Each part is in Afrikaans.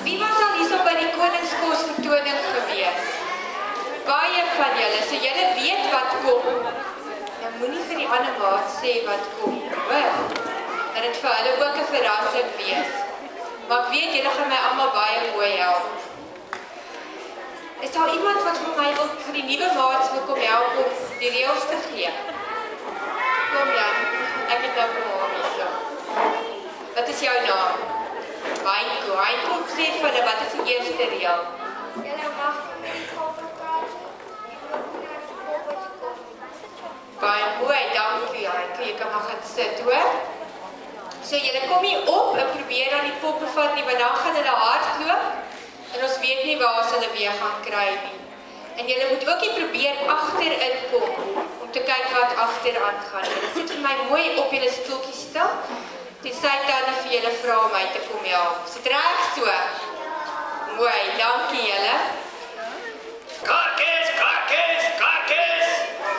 Wie was al hierso by die Koningskos vertoning gewees? Baie van julle, so julle weet wat kom. Nou moenie vir die ander maat sê wat kom, hoor. Dat dit vir hulle ook 'n verrassing wees. Maar ek weet julle gaan my almal baie mooi help. Is daar iemand wat vir my wil vir die nuwe maats wil kom help om die reëls te gee? Kom Jan, ek het nou gehoor hierso. Wat is jou naam? Baiko, Baiko sê vir hulle wat is die eerste reël? Julle mag nie kopperkaart Baie mooi, dankie Baiko, jy kan maar gaan sit hoor. So julle kom hier op en probeer dan die poppe vat nie, want dan gaan hulle hardloop en ons weet nie waar ons hulle weer gaan kry nie. En julle moet ook nie probeer agterin kom om te kyk wat agteraan gaan. Julle sit vir my mooi op julle stoeltjies stil. Die sy dan vir julle vra om my te kom help. Sit reg so. Mooi, dankie julle. Kaartjies, kaartjies, kaartjies.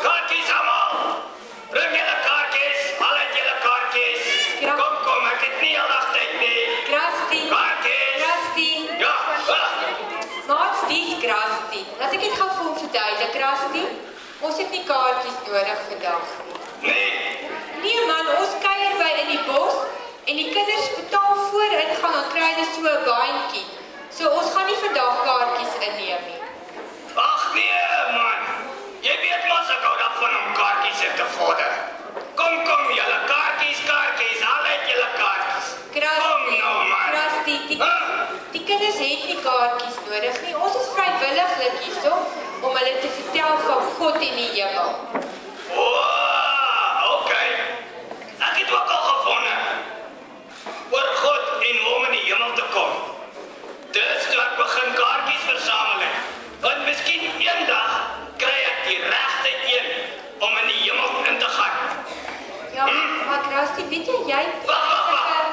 Kaartjies almal. Bring julle kaartjies, al het julle kaartjies. Kom, kom, ek het nie al tyd nie. Krusty. Kaartjies. Krusty. Ja. Maats, dis Krusty. Laat ek dit gou vir hom verduidelik, Krusty. Ons het nie kaartjies nodig vandag nie. Nee. Nee man, ons kuier by in die bos en die kinders betaal voorin gaan dan kry hulle so 'n baantjie. So ons gaan nie vandag kaartjies inneem nie. Ag nee man. Jy weet mos ek hou daarvan om kaartjies te vorder. Kom, kom julle kaartjies, kaartjies, al het julle kaartjies. Kom nou man. Krusty, die kinders het nie kaartjies nodig nie. Ons is vrywilliglik hierso om hulle te vertel van God en die hemel. Ek het ook al gewonder oor God en hom in die hemel te kom. Dus toe ek begin kaartjies versamel het. Want miskien eendag kry ek die regte een om in die hemel in te gaan. Ja, maar Krusty, weet jy Wag.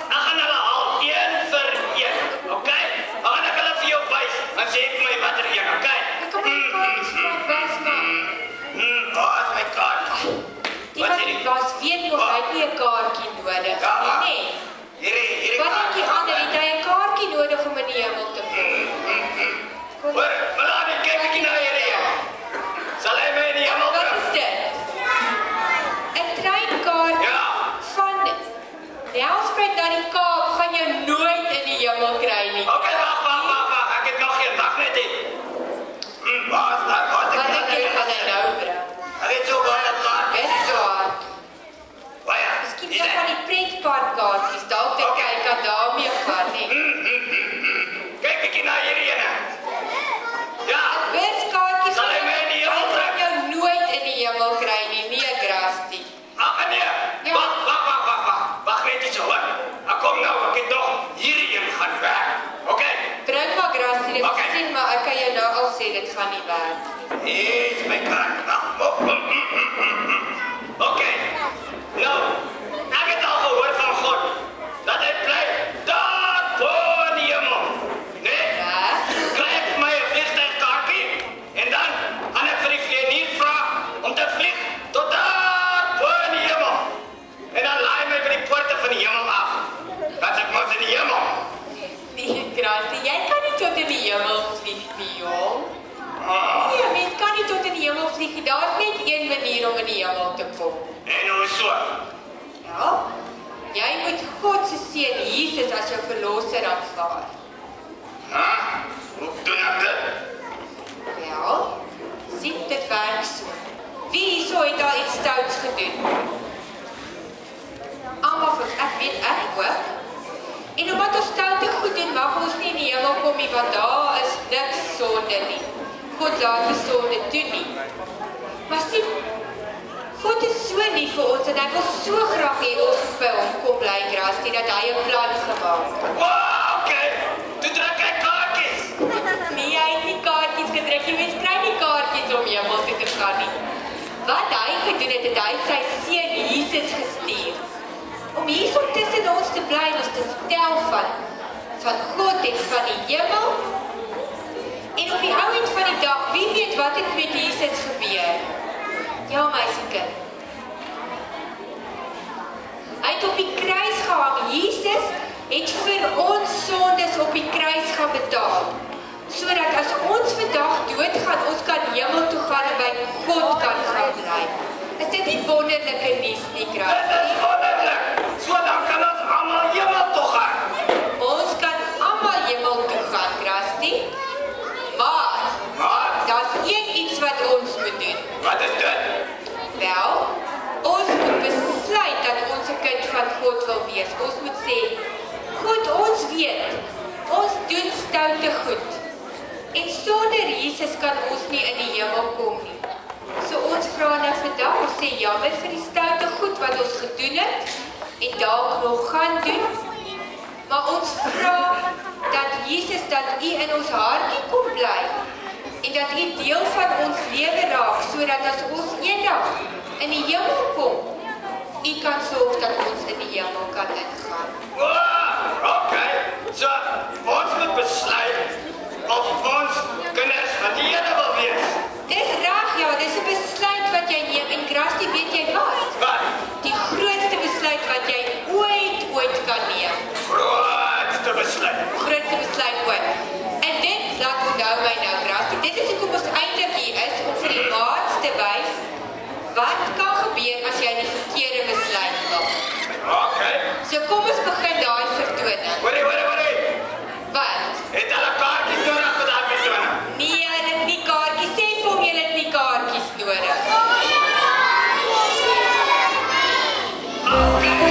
Ek gaan hulle al een vir een. Okay? Dan gaan ek hulle vir jou wys. Dan sê ek my watter een, okay? Ek kan my kaartjies wys maar. Waar is my kaartjie? Die was weet nog hy het nie 'n kaartjie nodig nie. Hierdie Wat dink jy ander het hy 'n kaartjie nodig om in die hemel te kom? Hoor, laat ek kyk bietjie na hierdie. Sal hy my in die hemel Wat bring? is dit? 'n Treinkaart van Nelspruit na die Kaap gaan jy nooit in die hemel kry nie. Okay, wag. Ek het nog geen wag net hier. Wat dink jy gaan hy nou bring? Ek het so baie kaartjies. Dis so. Baie. Miskien nog van die pretparkkaartjies dalk te kyk wat daarmee gaan nie. Kyk bietjie na hierdie ene. Ja. Buskaartjies Sal hy my in die hemel bring? gaan jou nooit in die hemel kry nie. Nee, Krusty. Ag nee. Ja. Wag. Wag net iets hoor. Ek kom nou, ek het nog hierdie een gaan werk. Okay. Bring maar Krusty, dit Okay. sien maar ek kan jou nou al sê dit gaan nie werk. Hier is my kaart. Okay. Nou, ek het al gehoor van God dat hy bly daar bo in die hemel. Nee? Ja? Kry ek my 'n vliegtuigkaartjie en dan gaan ek vir die vlieënier vra om te vlieg tot daar bo in die hemel. En dan laai my by die poorte van die hemel af. Dat ek mos in die hemel. Nee, Krusty, jy kan nie tot in die hemel vlieg nie, jong. Nee, mens kan nie tot in die hemel vlieg nie. Daar is net een manier om in die hemel te kom. En hoe so? Ja? Jy moet God se seun Jesus as jou verlosser aanvaar. Hoe doen ek dit? Wel, sien dit werk so. Wie hierso het al iets stouts gedoen? Almal van ek weet ek ook. En omdat ons stoute goed doen, mag ons nie in die hemel kom nie, want daar is niks sonde nie. God laat nie sonde toe nie. Maar sien, God is so lief vir ons en hy wil so graag hê ons moet by hom kom bly, Krusty, dat hy 'n plan gemaak het. Wow, okay. Toe druk ek kaartjies. Nee, hy het nie kaartjies gedruk nie. Mens kry nie kaartjies om hemel toe te gaan nie. Wat hy gedoen het, het hy sy seun Jesus gestuur. Om hierso tussen ons te bly en ons te vertel van God en van die hemel. En op die ou end van die dag, wie weet wat het met Jesus gebeur? Ja, meisiekind. het op die kruis gehang. Jesus het vir ons sondes op die kruis gaan betaal. Sodat as ons vandag doodgaan, ons kan hemel toe gaan en by God kan gaan bly. Is dit nie wonderlike nuus nie, Krusty? Dit is wonderlik. So dan kan ons almal hemel toe gaan. Ons kan almal hemel toe gaan, Krusty. Maar daar's een iets wat ons moet doen. Wat is dit? Wel, ons moet besluit dat ons 'n kind van God wil wees. Ons moet sê, God, ons weet, ons doen stoute goed. En sonder Jesus kan ons nie in die hemel kom nie. So ons vra nou vandag, ons sê jammer vir die stoute goed wat ons gedoen het en dalk nog gaan doen. Maar ons vra dat Jesus, dat U in ons hartjie kom bly en dat U deel van ons lewe raak, sodat as ons eendag in die hemel kom, U kan sorg dat ons in die hemel kan ingaan. Okay. So, ons moet besluit of ons kinders van die Here wil wees. Dis reg, ja, dis 'n besluit wat jy neem en Krusty, weet jy wat? Wat? Die grootste besluit wat jy ooit kan neem. Grootste besluit. Grootste besluit ooit. En dit laat onthou my nou, Krusty. Dit is hoekom ons eintlik hier is, om vir die maats te wys wat kan gebeur as jy die verkeerde besluit maak. Okay. So kom ons begin daai vertoning. Hoorie. Wat? Het hulle kaartjies nodig vir daai vertoning? Nee, hulle het nie kaartjies. Sê vir hom julle het nie kaartjies nodig. Okay.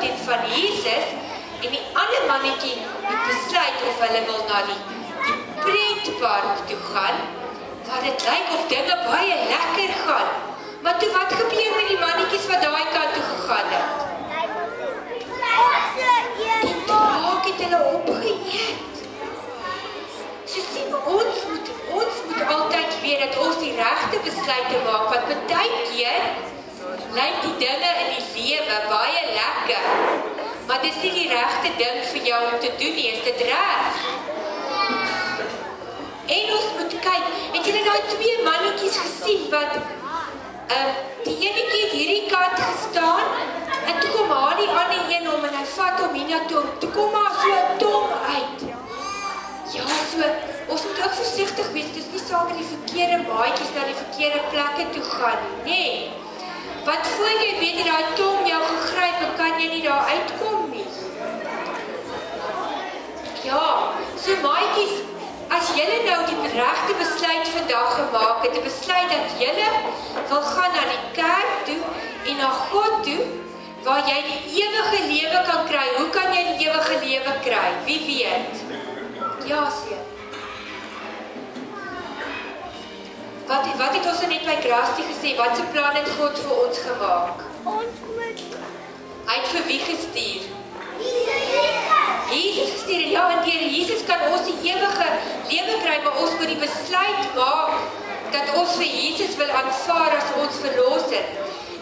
en van Jesus en die ander mannetjie moet besluit of hulle wil na die pretpark toe gaan, waar dit lyk of dinge baie lekker gaan. Maar toe wat gebeur met die mannetjies wat daai kant toe gegaan het? Die draak het hulle opgeëet. So sien, ons moet altyd weet dat ons die regte besluite maak, want partykeer lyk die dinge in die lewe baie lekker, maar dis nie die regte ding vir jou om te doen nie, is dit reg? En ons moet kyk, het julle daai twee mannetjies gesien wat die enetjie het hierdie kant gestaan en toe kom haar die ander een om en hy vat hom hiernatoe, toe kom haar so 'n tong uit. Ja, so, ons moet ook versigtig wees, dis nie saam met die verkeerde maatjies na die verkeerde plekke toe gaan nie, nee. Want voor jy weet dat die tong jou gegryp en kan jy nie daar uitkom nie. Ja, so maatjies, as julle nou die regte besluit vandag gemaak het, 'n besluit dat julle wil gaan na die kerk toe en na God toe, waar jy die ewige lewe kan kry. Hoe kan jy die ewige lewe kry? Wie weet? Ja, seun. Wat het ons net by Grastie gesê? Wat se plan het God vir ons gemaak? Ons moet... Hy het vir wie gestuur? Jesus gestuur, ja, en deur Jesus kan ons die ewige lewe kry, maar ons moet die besluit maak dat ons vir Jesus wil aanvaar as ons verlosser.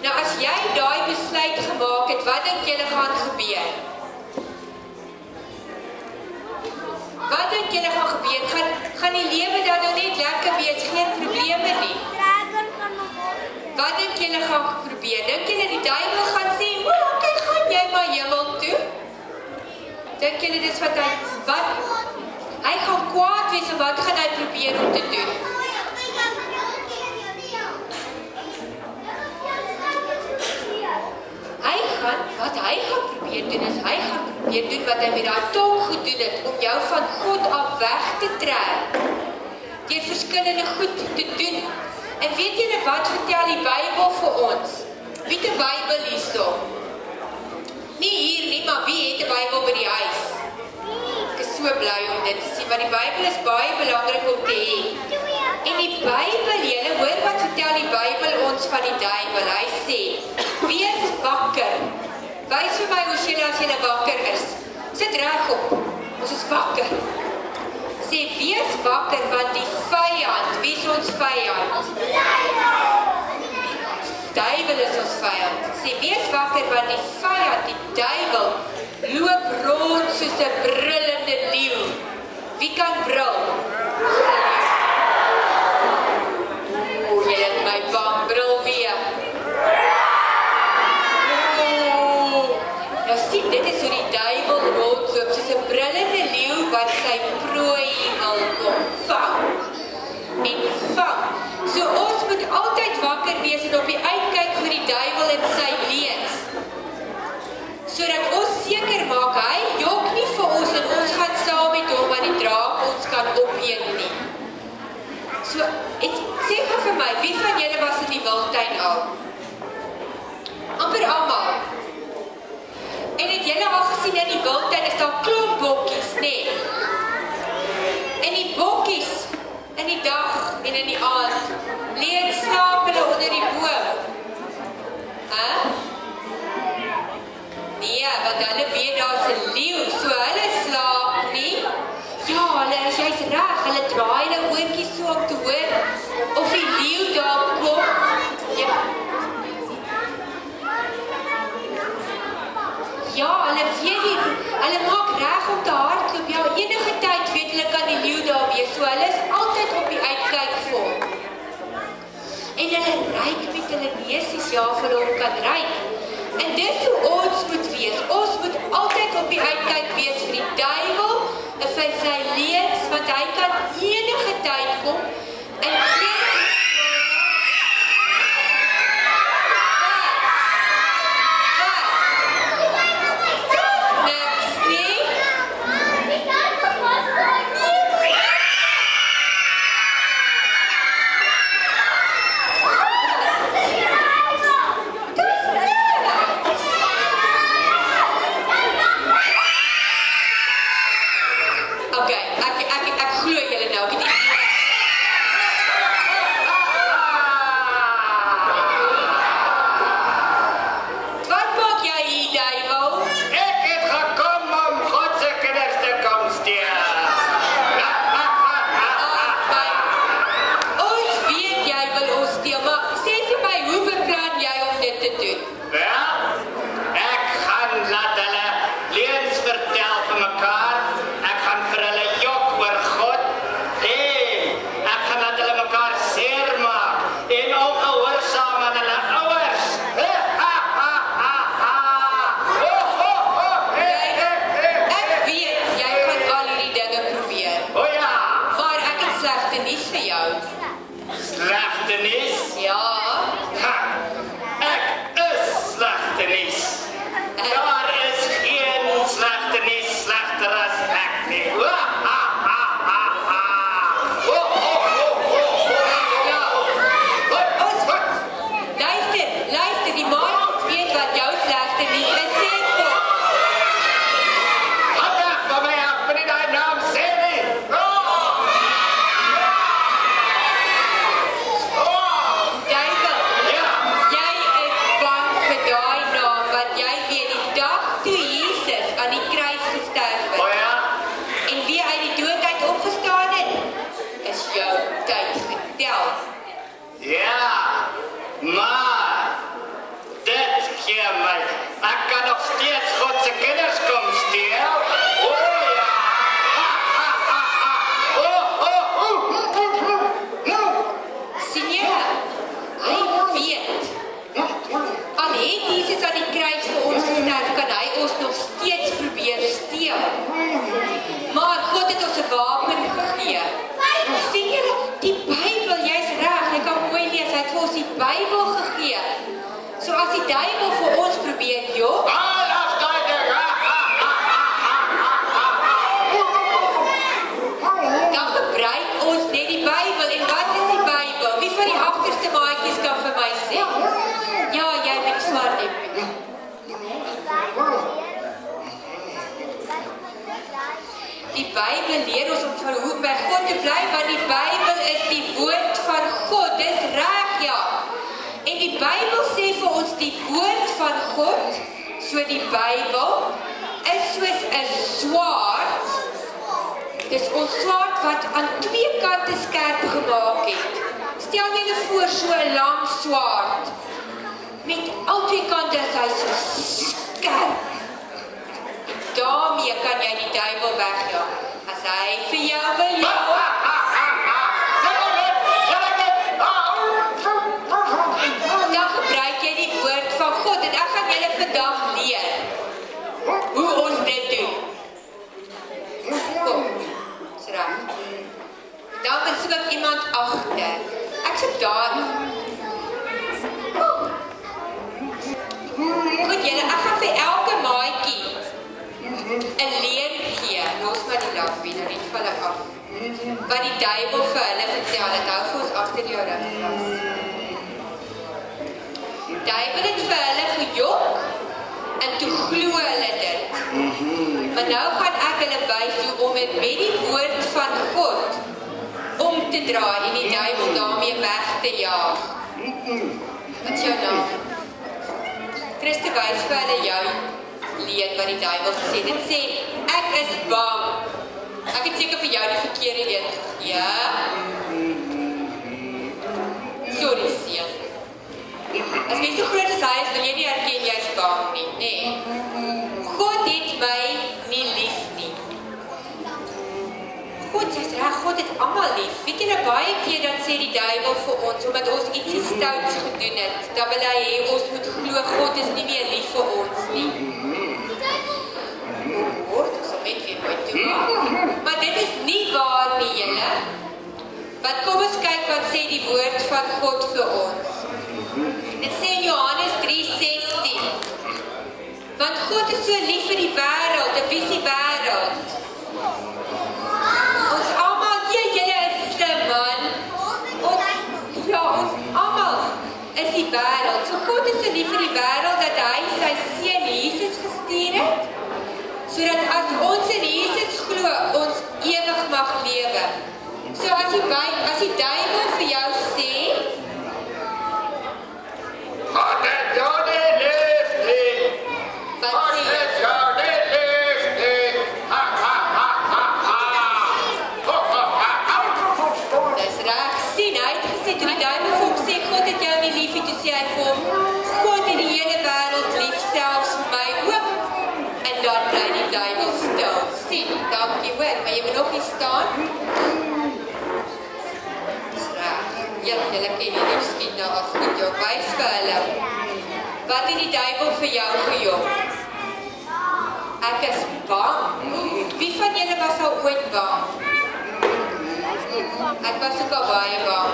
Nou as jy daai besluit gemaak het, wat dink julle gaan gebeur? Wat dink julle gaan gebeur? Gaan die lewe dan nou net lekker wees, geen probleme nie? Wat dink julle gaan probeer? Dink julle die duiwel gaan sê, "Oké, gaan jy maar hemel toe?" Dink julle dis wat hy gaan kwaad wees en wat gaan hy probeer om te doen? Wat hy gaan probeer doen is, hy gaan probeer doen wat hy met daai tong gedoen het, om jou van God af weg te trek. Deur verskillende goed te doen. En weet julle wat vertel die Bybel vir ons? Wie het 'n Bybel hierso? Nie hier nie, maar wie het 'n Bybel by die huis? Ek is so bly om dit te sien, want die Bybel is baie belangrik om te hê. En die Bybel, julle hoor wat vertel die Bybel ons van die duiwel. Hy sê, wees wakker. Wys vir my hoe julle as julle wakker is. Sit regop. Ons is wakker. Sê, wees wakker, want die vyand, wie is ons vyand? Duiwel is ons vyand. Sê, wees wakker, want die vyand, die duiwel, loop rond soos 'n brullende leeu. Wie kan brul? Jy het my bang, brul weer. Nou sien, dit is hoe die duiwel rondloop, soos 'n brullende leeu wat sy prooi wil kom vang. En vang. So ons moet altyd wakker wees en op die uitkyk vir die duiwel en sy leuns. Sodat ons seker maak, hy jok nie vir ons en ons gaan saam met hom aan die draak ons kan opeet nie. So, sê gou vir my, wie van julle was in die wildtuin al? Amper almal. En het julle al gesien in die wildtuin is daar klomp bokkies, nee? En die bokkies in die dag en in die aand lê en slaap hulle onder die boom. Nee, want hulle weet daar's 'n leeu, so hulle slaap nie. Ja, hulle is juist reg, hulle draai hulle oortjies so om te hoor of die leeu daar kom. Ja. Ja, hulle weet nie, hulle maak reg om te hardloop. Ja, enige tyd weet hulle kan die leeu daar wees, so hulle is altyd op die uitkyk vir hom. En hulle ruik met hulle neusies, ja, vir hom kan ruik. En dis hoe ons moet wees. Ons moet altyd op die uitkyk wees vir die duiwel en vir sy leuns, want hy kan enige tyd kom en slegte nuus vir jou. Slegte nuus? Ja. Ha, ek is slegte nuus. Daar is geen slegte nuus slegter as ek nie. Luister, die man weet wat jou slegte nuus is. Wat weg van my af, moet nie daai naam sê nie. Duivel, jy is bang vir daai naam, want jy weet die dag toe Jesus aan die kruis gesterf het, en wie uit die dood uit opgestaan het, is jou tyd getel. Ja, maar dit gee my. Ek kan nog steeds God se kinders kom steel. Sien jy? Hy weet. Al het Jesus aan die kruis vir ons gesterf, kan hy ons nog steeds probeer steel. Maar God het ons 'n wapen gegee. Sien jy, die Bybel, jy's reg, jy kan mooi lees, hy het vir ons die Bybel gegee. So as die duiwel vir ons probeer, dan gebruik ons net die Bybel. En wat is die Bybel? Wie van die agterste maatjies kan vir my sê? Ja, jy met die swart hempie. Die Bybel leer ons om van hoe by God te bly, want die Bybel is die woord van God. Dis reg, ja. En die Bybel sê vir ons die woord van God, so die Bybel is soos 'n swaard. Dis ons swaard wat aan twee kante skerp gemaak het. Stel jy voor so 'n lang swaard. Met al twee kante is hy so skerp. Daarmee kan jy die duiwel wegjaag. As hy vir jou wil dan gebruik jy die woord van God. En ek gaan julle vandag leer hoe ons dit doen. Kom, is reg. Dan besoek iemand agter. Ek sit daar. Goed julle, ek gaan vir elke maatjie 'n leer gee. Los maar die lampie, nou net val ek af. Wat die duiwel vir hulle vertel, dit hou vir ons agter jou rug vas. Duiwel het vir hulle gejok en toe glo hulle dit. Maar nou gaan ek hulle wys hoe om dit met die woord van God om te draai en die duiwel daarmee weg te jaag. Wat is jou naam? Christe wys vir hulle jou leer wat die duiwel gesê. Dit sê, ek is bang. Ek het seker vir jou die verkeerde een gegee. Ja? Sorry, seun. As jy so groot as hy is, wil jy nie herken jy is bang nie, nee. God het my nie lief nie. God is reg, God het almal lief. Weet jy, baie keer dan sê die duiwel vir ons, omdat ons ietsie stouts gedoen het, dan wil hy hê ons moet glo God is nie meer lief vir ons nie. Word ons om net weer mooi toe maak. Maar dit is nie waar nie, julle. Want kom ons kyk wat sê die woord van God vir ons. Dit sê in Johannes 3:16. Want God is so lief vir die wêreld, en wie is die wêreld? Ons almal, julle is slim man. Ons almal is die wêreld. So God is so lief vir die wêreld dat hy sy seun Jesus gestuur het, sodat as ons in Jesus glo, ons ewig mag lewe. So as die duiwel vir jou sê, God het jou nie lief nie. wat God sê het jou nie lief nie. Ha, ha, ha, ha, ha. Ho, ho, ha, ha. dis reg, sien, hy het gesê, toe die duiwel vir hom sê, God het jou nie lief nie, toe sê hy vir hom, God het die hele wêreld lief, selfs vir my ook. En dan bly die duiwel stil. Sien, dankie hoor, maar jy moet nog nie staan. Dis reg. Julle ken hierdie skiet nou af goed jou wys vir hulle. Wat het die duiwel vir jou gejok? Ek is bang. Wie van julle was al ooit bang? Ek was ook al baie bang.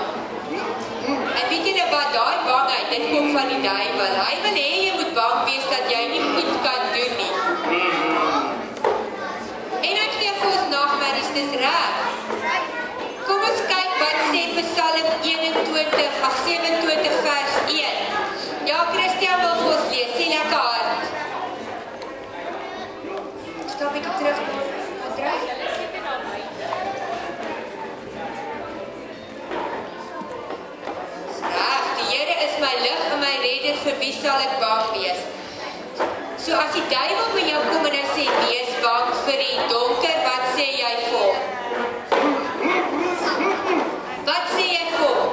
En weet jy nou wat, daai bangheid, dit kom van die duiwel. Hy wil hê jy moet bang wees dat jy nie goed kan doen nie. En hy gee vir ons nagmerries, dis reg. Kom ons kyk wat sê Psalm 27 vers 1. Ja, Christian wil vir ons lees, sê lekker hard. Stap ek terug. Die Here is my lig en my redder, vir wie sal ek bang wees? So as die duiwel by jou kom en hy sê, wees bang vir die donker, wat sê jy vir hom? Wat sê jy vir hom?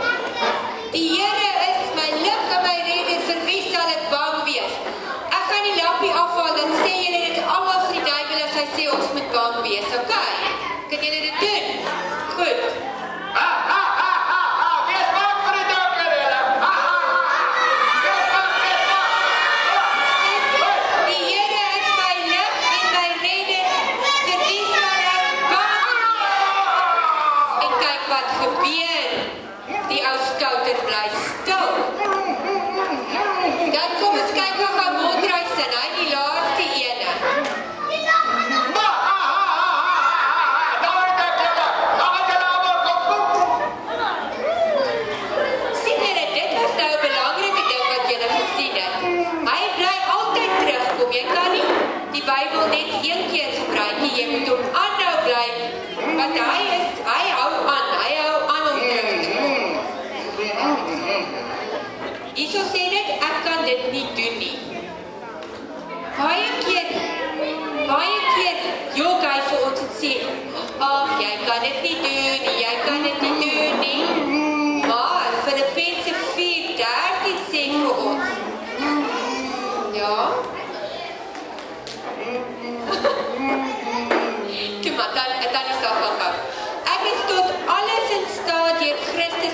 Die Here is my lig en my redder, vir wie sal ek bang wees? Ek gaan die lappie afhaal, dan sê julle dit allemaal vir die duiwel as hy sê ons moet bang wees, ok? Kan julle dit doen? Goed.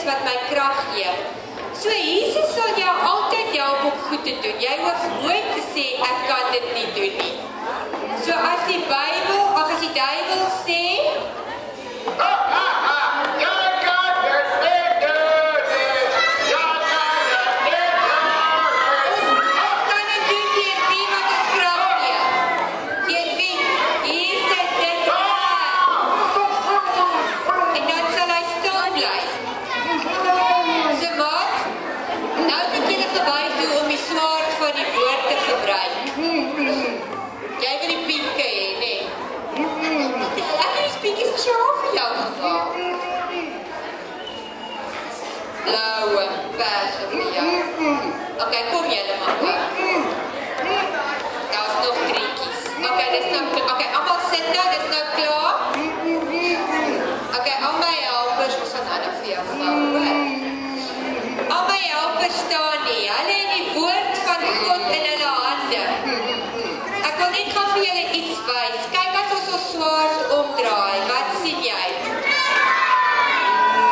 Wat my krag gee. So Jesus sal jou altyd help om goed te doen. Jy hoef nooit te sê ek kan dit nie doen nie. So as die Bybel, as die duiwel sê, okay, kom julle maar. Daar is nog drietjies. Okay, dis nou, okay, allemaal sit nou, dis nou klaar. Okay, al my helpers, ons gaan ander vir jou vou, hoor. Al my helpers staan nie, hulle het die woord van God in hulle hande. Ek wil net gaan vir julle iets wys. Kyk as ons swaard omdraai, wat sien jy?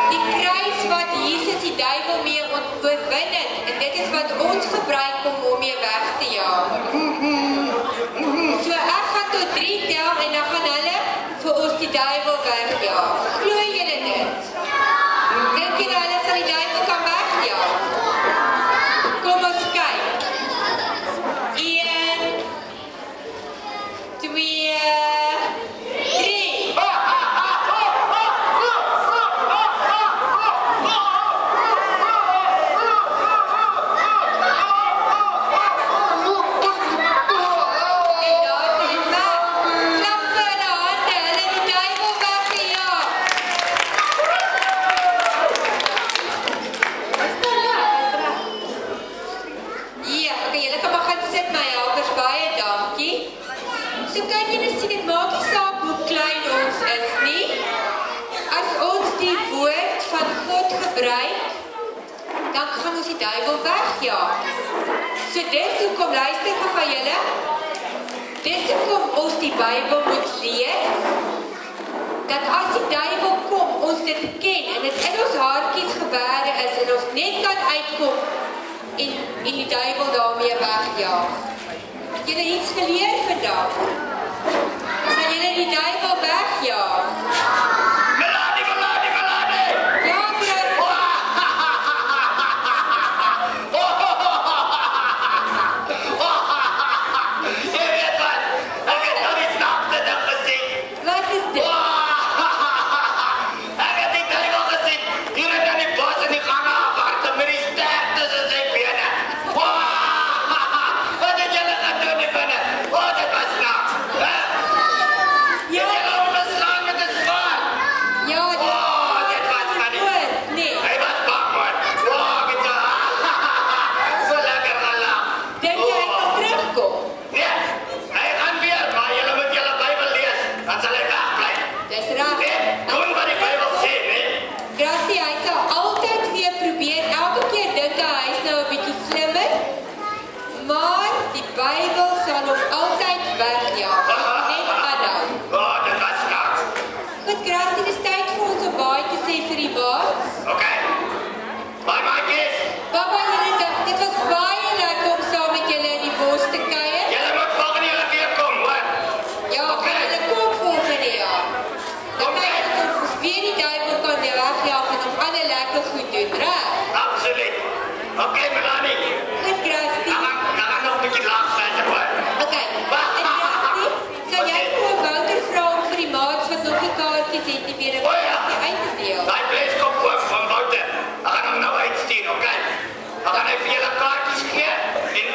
Die kruis wat Jesus die duiwel mee oorwin het, en dit is wat ons gebruik om mee weg te jaag. So ek gaan tot 3 tel en dan gaan hulle vir ons die duiwel wegjaag. Glo julle dit? Dink julle hulle sal die duiwel kan wegjaag? Kom ons kyk. 1, 2, 3. Dan gaan ons die duiwel wegjaag. So dis hoekom, luister van julle, dis hoekom ons die Bybel moet lees, dat as die duiwel kom, ons dit ken, en dit in ons haartjies gebede is, en ons net kan uitkom, en die duiwel daarmee wegjaag. Het julle iets geleer vandag? Sal julle die duiwel wegjaag? Melanie! Ja, Dit was van die... nee. Hy was bang, man. Ek het so lekker gelag. Dink jy hy kan terugkom? Nee, hy gaan weer, maar julle moet julle Bybel lees. Dan sal hy wegbly. Dis reg. Nee, doen wat die Bybel sê, nee. Gracie, hy sal altyd weer probeer. Elke keer dink hy is nou 'n bietjie slimmer. Maar die Bybel sal hom altyd wegjaag. Net aanhou. Dit was snaaks. Goed, Gracie, dis tyd vir ons om baie te sê vir die maats. Okay. Bye, maatjies. Papa, dit was baie lekker om saam met julle in die bos te kuier. Julle moet volgende jaar weer kom, hoor. Ja, Okay. hulle kom volgende jaar. Dan Okay. kyk ons of ons weer die duivel kan wegjaag en nog ander lekker goed doen, reg? Absoluut. Okay, Melanie. Goed, Gracie. Dan gaan nog 'n bietjie lag verder, hoor. Okay. En Gracie, sal jy vir Wouter vra om vir die maats wat nog die kaartjies het die weer 'n O ja. bietjie uit te deel? Daai bleskop oor van Wouter. Ek gaan hom nou uitstuur, okay? Dan gaan hy vir julle kaartjies gee en